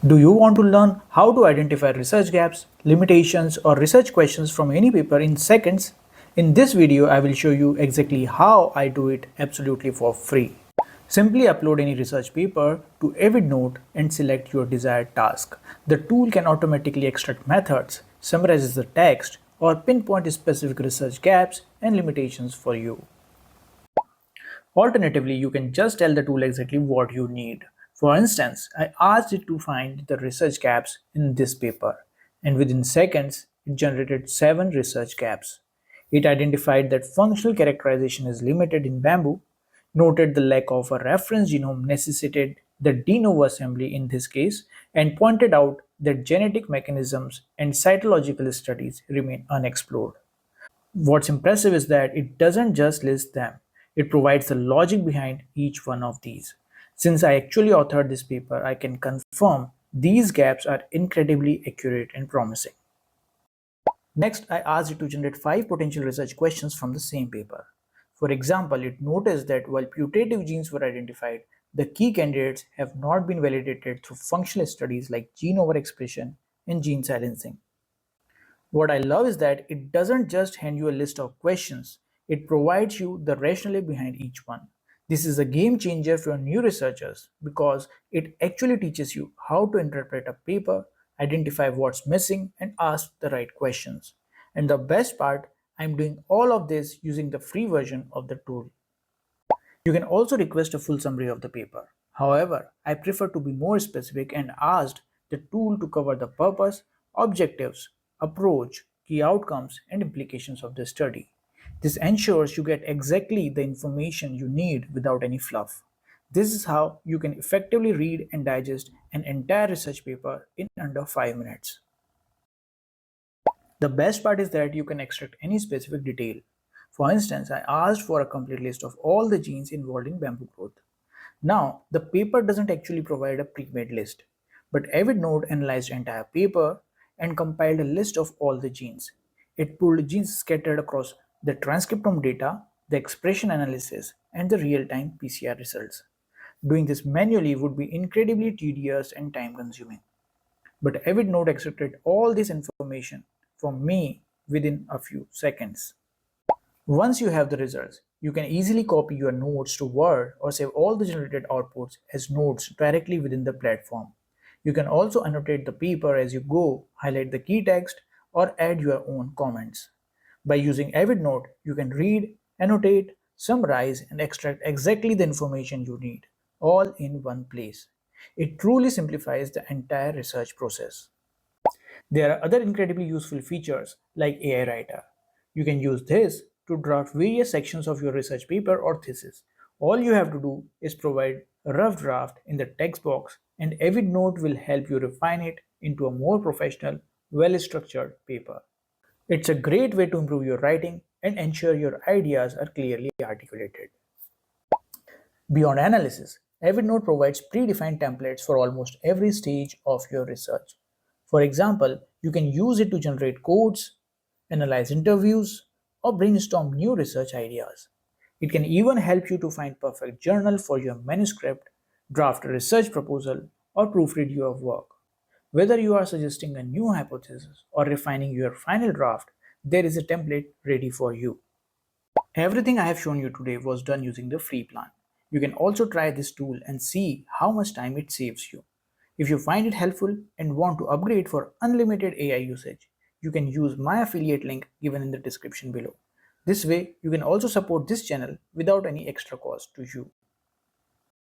Do you want to learn how to identify research gaps, limitations, or research questions from any paper in seconds? In this video, I will show you exactly how I do it absolutely for free. Simply upload any research paper to Avidnote and select your desired task. The tool can automatically extract methods, summarizes the text, or pinpoint specific research gaps and limitations for you. Alternatively, you can just tell the tool exactly what you need. For instance, I asked it to find the research gaps in this paper, and within seconds, it generated 7 research gaps. It identified that functional characterization is limited in bamboo, noted the lack of a reference genome necessitated the de novo assembly in this case, and pointed out that genetic mechanisms and cytological studies remain unexplored. What's impressive is that it doesn't just list them, it provides the logic behind each one of these. Since I actually authored this paper, I can confirm these gaps are incredibly accurate and promising. Next, I asked it to generate 5 potential research questions from the same paper. For example, it noticed that while putative genes were identified, the key candidates have not been validated through functional studies like gene overexpression and gene silencing. What I love is that it doesn't just hand you a list of questions, it provides you the rationale behind each one. This is a game changer for new researchers because it actually teaches you how to interpret a paper, identify what's missing, and ask the right questions. And the best part, I'm doing all of this using the free version of the tool. You can also request a full summary of the paper. However, I prefer to be more specific and asked the tool to cover the purpose, objectives, approach, key outcomes, and implications of the study. This ensures you get exactly the information you need without any fluff. This is how you can effectively read and digest an entire research paper in under 5 minutes. The best part is that you can extract any specific detail. For instance, I asked for a complete list of all the genes involved in bamboo growth. Now, the paper doesn't actually provide a pre-made list, but Avidnote analyzed the entire paper and compiled a list of all the genes. It pulled genes scattered across the transcriptome data, the expression analysis, and the real-time PCR results. Doing this manually would be incredibly tedious and time-consuming. But Avidnote extracted all this information from me within a few seconds. Once you have the results, you can easily copy your notes to Word or save all the generated outputs as notes directly within the platform. You can also annotate the paper as you go, highlight the key text, or add your own comments. By using Avidnote, you can read, annotate, summarize, and extract exactly the information you need, all in one place. It truly simplifies the entire research process. There are other incredibly useful features like AI Writer. You can use this to draft various sections of your research paper or thesis. All you have to do is provide a rough draft in the text box, and Avidnote will help you refine it into a more professional, well structured paper. It's a great way to improve your writing and ensure your ideas are clearly articulated. Beyond analysis, Evernote provides predefined templates for almost every stage of your research. For example, you can use it to generate codes, analyze interviews, or brainstorm new research ideas. It can even help you to find perfect journal for your manuscript, draft a research proposal, or proofread your work. Whether you are suggesting a new hypothesis or refining your final draft, there is a template ready for you. Everything I have shown you today was done using the free plan. You can also try this tool and see how much time it saves you. If you find it helpful and want to upgrade for unlimited AI usage, you can use my affiliate link given in the description below. This way, you can also support this channel without any extra cost to you.